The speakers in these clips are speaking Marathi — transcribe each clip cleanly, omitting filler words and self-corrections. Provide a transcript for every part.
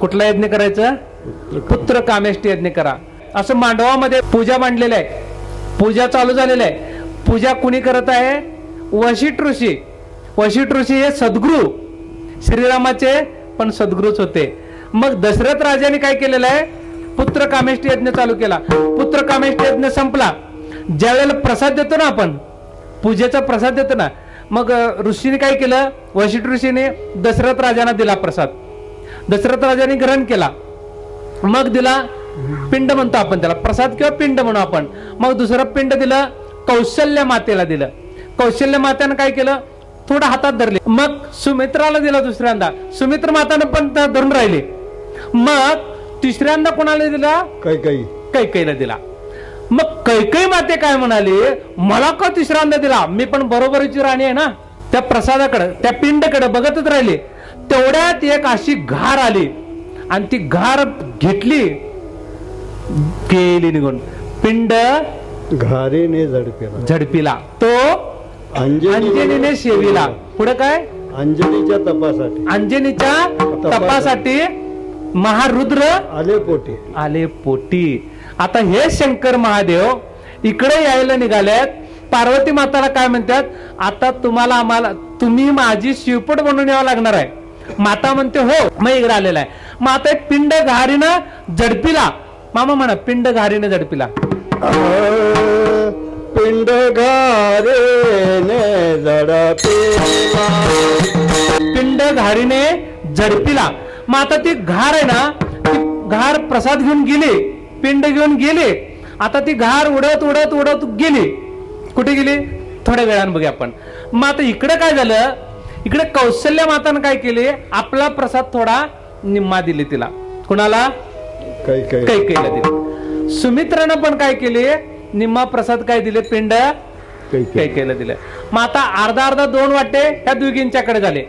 कुठला यज्ञ करायचा? पुत्र कामेष्टी यज्ञ करा. असं मांडवामध्ये पूजा मांडलेलं आहे. पूजा चालू झालेलं आहे. पूजा कुणी करत आहे? वशिष्ठ ऋषी. वशिष्ठ ऋषी हे सद्गुरू श्रीरामाचे पण सद्गुरूच होते. मग दशरथ राजाने काय केलेलं आहे? पुत्र कामेष्टी यज्ञ चालू केला. पुत्र कामेष्टी यज्ञ संपला. ज्या वेळेला प्रसाद देतो ना आपण, पूजेचा प्रसाद देतो ना, मग ऋषीने काय केलं? वशिष्ठ ऋषीने दशरथ राजांना दिला प्रसाद. दशरथ राजाने ग्रहण केला. मग दिला पिंड म्हणतो आपण त्याला, प्रसाद किंवा पिंड म्हणू आपण. मग दुसरं पिंड दिलं कौशल्य मातेला दिलं. कौशल्य मातेनं काय केलं? थोडं हातात धरले. मग सुमित्राला दिला दुसऱ्यांदा. सुमित्र मातानं पण धरून राहिली. मग तिसऱ्यांदा कोणाला दिला? कैकेयीला दिला. मग कैकेयी माते काय म्हणाली? मला का तिसऱ्यांदा दिला? मी पण बरोबरीची राणी आहे ना. त्या प्रसादाकडे, त्या पिंडकडे बघतच राहिली. तेवढ्यात एक अशी घार आली आणि ती घार घेतली, गेली निघून. पिंड घारीने झडपिला, तो अंजनीने शेविला. पुढे काय? अंजनीच्या तपासाठी, अंजनीच्या तपासाठी महारुद्र आले पोटी. आता हे शंकर महादेव इकडे यायला निघाल्यात. पार्वती माताला काय म्हणतात? आता तुम्हाला आम्हाला, तुम्ही माझी शिवपट बनवून यावं लागणार आहे. माता म्हणते हो. मग इकडे आलेला आहे. मग आता एक पिंड घारीनं झडपिला. मामा म्हणा, पिंड घारीने झडपिला. पिंड घारीने झडपिला, पिंड घारीने झडपिला. मग आता ती घार आहे ना, ती घार प्रसाद घेऊन गेली, पिंड घेऊन गेली. आता ती घार उडत उडत उडत गेली. कुठे गेली? थोड्या वेळानं बघूया आपण. मग आता इकडे काय झालं? इकडे कौशल्य मातानं काय केली? आपला प्रसाद थोडा निम्मा दिली तिला. कुणाला? कैकेयीला दिली. सुमित्रानं पण काय केली? निम्मा प्रसाद काय दिले? पिंड कैकेयीला दिले. मग आता अर्धा अर्धा 2 वाटे ह्या दोघींच्याकडे झाले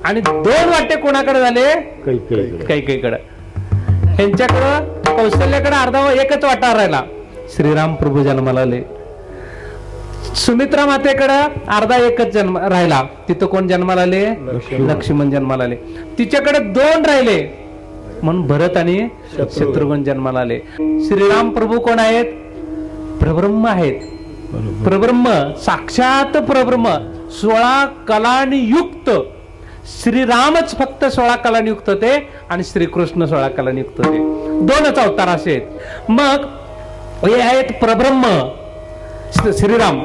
आणि 2 वाटे कोणाकडे झाले? कैकेयीकडे. ह्यांच्याकडं कौशल्याकडे अर्धा एकच वाटा राहिला. श्रीराम प्रभू जन्माला आले. सुमित्रा मातेकडं अर्धा एकच जन्म राहिला. तिथं कोण जन्माला आले? लक्ष्मण जन्माला आले. तिच्याकडे 2 राहिले म्हणून भरत आणि शत्रुघ्न जन्माला आले. श्रीराम प्रभू कोण आहेत? परब्रह्म आहेत. परब्रह्म, साक्षात परब्रह्म, 16 कलांनी युक्त. श्रीरामच फक्त 16 कलांनी युक्त होते आणि श्रीकृष्ण 16 कलांनी युक्त होते. 2च अवतार असे आहेत. मग हे आहेत परब्रह्म श्रीराम.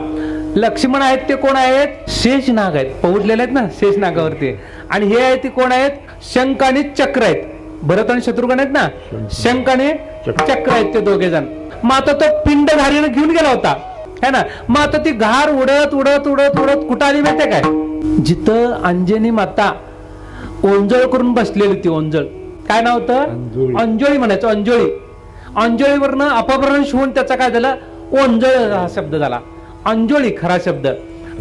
लक्ष्मण आहेत ते कोण आहेत? शेषनाग आहेत. पौडलेले आहेत ना शेषनागावरती. आणि हे आहेत ते कोण आहेत? शंख आणि चक्र आहेत. भरत आणि शत्रुघ्न आहेत ना, शंख आणि चक्र आहेत ते दोघे जण. मग आता तो पिंड घारीने घेऊन गेला होता है ना. मग आता ती घार उडत उडत उडत उडत कुठं आली माहितीये काय? जिथं अंजनी माता ओंजळ करून बसलेली होती. ओंजळ काय नाव होतं? अंजोळी म्हणायचं. अंजोळी. अंजोळीवरनं अपभ्रंश होऊन त्याचा काय झालं? ओंजळ हा शब्द झाला. अंजोळी खरा शब्द.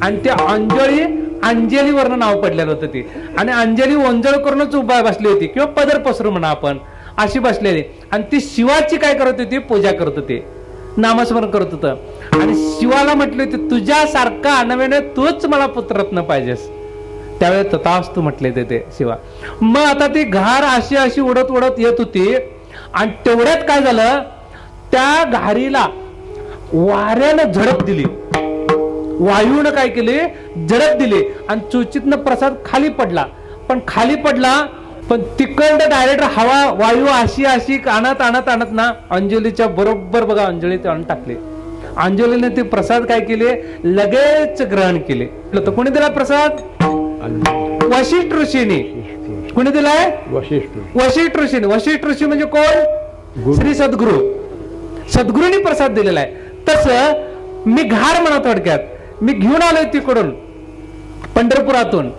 आणि त्या अंजोळी अंजलीवरनं नाव पडलेलं होतं ती. आणि अंजली ओंजळ करूनच उभा बसली होती किंवा पदर पसरू म्हणा आपण, अशी बसलेली. आणि ती शिवाची काय करत होती? पूजा करत होती, नामस्मरण करत होतं. आणि शिवाला म्हटले होते तुझ्यासारखा नव्याने तूच मला पुत्ररत्न पाहिजेस. त्यावेळेस तथास्तु म्हटले ते शिवा. मग आता ती घार अशी अशी उडत उडत येत होती. आणि तेवढ्यात काय झालं? त्या घारीला वाऱ्यानं झडप दिली. वायूनं काय केले? झडप दिली. आणि चुचीतनं प्रसाद खाली पडला. पण खाली पडला पण तिकडं डायरेक्ट हवा वायू अशी अशी आणत आणत आणत ना अंजलीच्या बरोबर बघा अंजलीत आणून टाकले. अंजलीने ते प्रसाद काय केले? लगेच ग्रहण केले. तर कोणी दिला प्रसाद? वशिष्ठ ऋषीने. कोणी दिलाय? वशिष्ठ ऋषीने. वशिष्ठ ऋषी म्हणजे कोण? श्री सद्गुरू. सद्गुरूंनी प्रसाद दिलेला आहे. तसं मी घार म्हणा थोडक्यात, मी घेऊन आलोय तिकडून पंढरपुरातून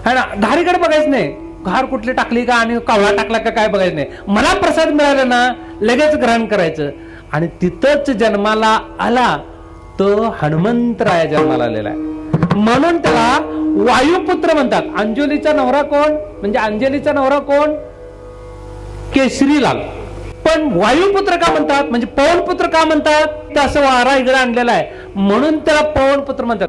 है ना. घारीकडे बघायचं नाही, घार कुठली टाकली का आणि कावळा टाकला का काय बघायचं नाही. मला प्रसाद मिळाला ना लगेच ग्रहण करायचं. आणि तिथंच जन्माला आला तो हनुमंतराया जन्माला आलेला आहे म्हणून त्याला वायुपुत्र म्हणतात. अंजलीचा नवरा कोण? म्हणजे अंजलीचा नवरा कोण? केशरीलाल. पण वायुपुत्र का म्हणतात? म्हणजे पवनपुत्र का म्हणतात? तर असं वारा इकडे आणलेला आहे म्हणून त्याला पवनपुत्र म्हणतात.